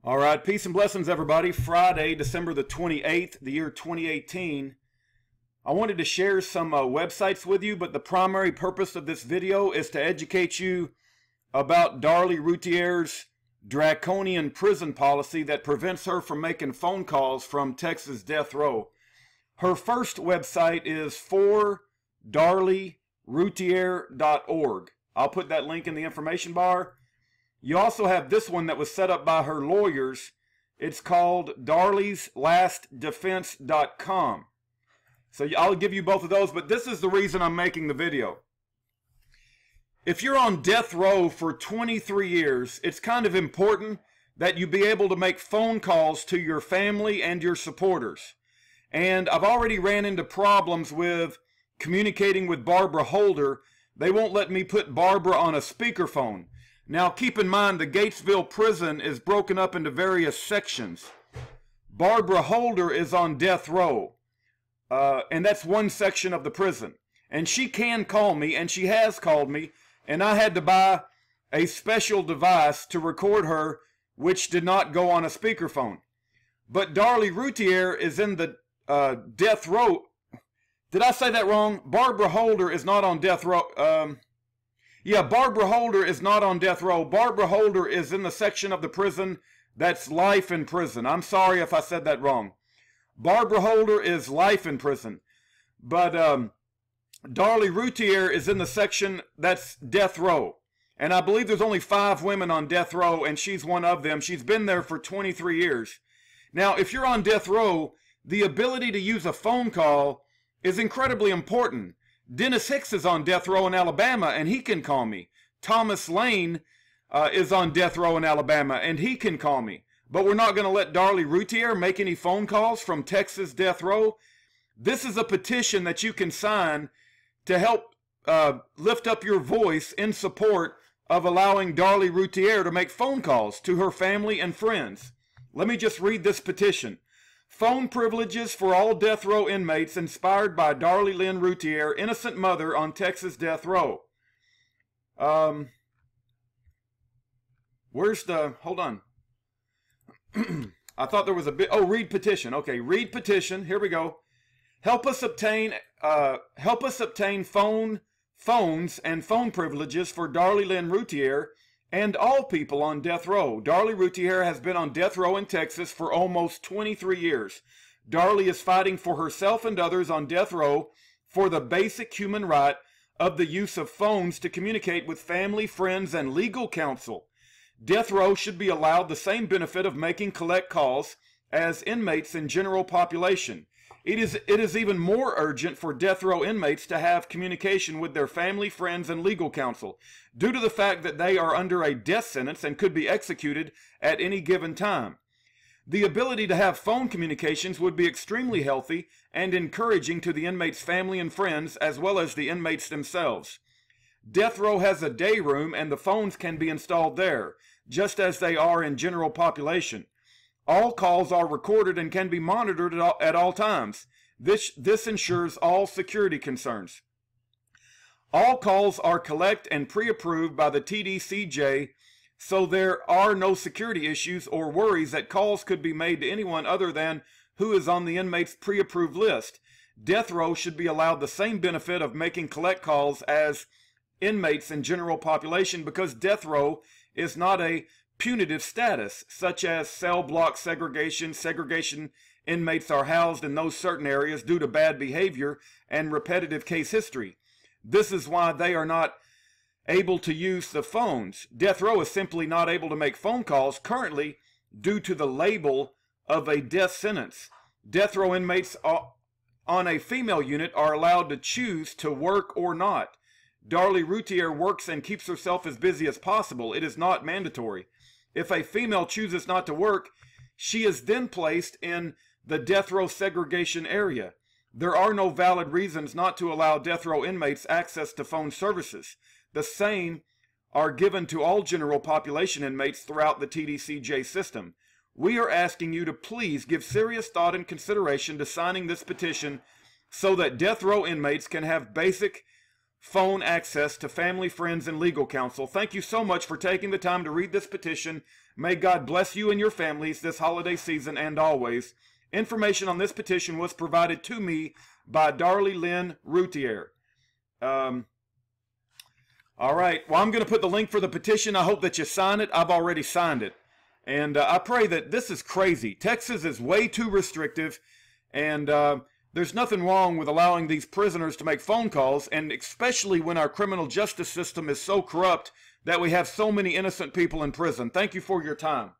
All right, peace and blessings, everybody. Friday, December the 28th, the year 2018. I wanted to share some websites with you, but the primary purpose of this video is to educate you about Darlie Routier's Draconian prison policy that prevents her from making phone calls from Texas death row. Her first website is fordarlieroutier.org. I'll put that link in the information bar. You also have this one that was set up by her lawyers. It's called darlieslastdefense.com. So I'll give you both of those, but this is the reason I'm making the video. If you're on death row for 23 years, it's kind of important that you be able to make phone calls to your family and your supporters. And I've already ran into problems with communicating with Barbara Holder. They won't let me put Barbara on a speakerphone. Now, keep in mind, the Gatesville prison is broken up into various sections. Barbara Holder is on death row, and that's one section of the prison. And she can call me, and she has called me, and I had to buy a special device to record her, which did not go on a speakerphone. But Darlie Routier is in the death row. Did I say that wrong? Barbara Holder is not on death row. Yeah, Barbara Holder is not on death row. Barbara Holder is in the section of the prison that's life in prison. I'm sorry if I said that wrong. Barbara Holder is life in prison. But Darlie Routier is in the section that's death row. And I believe there's only 5 women on death row, and she's one of them. She's been there for 23 years. Now, if you're on death row, the ability to use a phone call is incredibly important. Dennis Hicks is on death row in Alabama, and he can call me. Thomas Lane is on death row in Alabama, and he can call me. But we're not going to let Darlie Routier make any phone calls from Texas death row. This is a petition that you can sign to help lift up your voice in support of allowing Darlie Routier to make phone calls to her family and friends. Let me just read this petition. Phone privileges for all death row inmates inspired by Darlie Lynn Routier, innocent mother on Texas death row. Where's the, hold on. I thought there was a bit, oh, read petition. Okay, read petition, here we go. Help us obtain phones and phone privileges for Darlie Lynn Routier and all people on death row. Darlie Routier has been on death row in Texas for almost 23 years. Darlie is fighting for herself and others on death row for the basic human right of the use of phones to communicate with family, friends, and legal counsel. Death row should be allowed the same benefit of making collect calls as inmates in general population. It is even more urgent for death row inmates to have communication with their family, friends, and legal counsel, due to the fact that they are under a death sentence and could be executed at any given time. The ability to have phone communications would be extremely healthy and encouraging to the inmates' family and friends, as well as the inmates themselves. Death row has a day room, and the phones can be installed there, just as they are in general population. All calls are recorded and can be monitored at all times. This ensures all security concerns. All calls are collect and pre-approved by the TDCJ, so there are no security issues or worries that calls could be made to anyone other than who is on the inmate's pre-approved list. Death row should be allowed the same benefit of making collect calls as inmates in general population, because death row is not a punitive status, such as cell block segregation. Segregation inmates are housed in those certain areas due to bad behavior and repetitive case history. This is why they are not able to use the phones. Death row is simply not able to make phone calls currently due to the label of a death sentence. Death row inmates on a female unit are allowed to choose to work or not. Darlie Routier works and keeps herself as busy as possible. It is not mandatory. If a female chooses not to work, she is then placed in the death row segregation area. There are no valid reasons not to allow death row inmates access to phone services. The same are given to all general population inmates throughout the TDCJ system. We are asking you to please give serious thought and consideration to signing this petition so that death row inmates can have basic phone access to family, friends, and legal counsel. Thank you so much for taking the time to read this petition. May God bless you and your families this holiday season and always. Information on this petition was provided to me by Darlie Routier. All right. Well, I'm going to put the link for the petition. I hope that you sign it. I've already signed it. And I pray that this is crazy. Texas is way too restrictive, and there's nothing wrong with allowing these prisoners to make phone calls, and especially when our criminal justice system is so corrupt that we have so many innocent people in prison. Thank you for your time.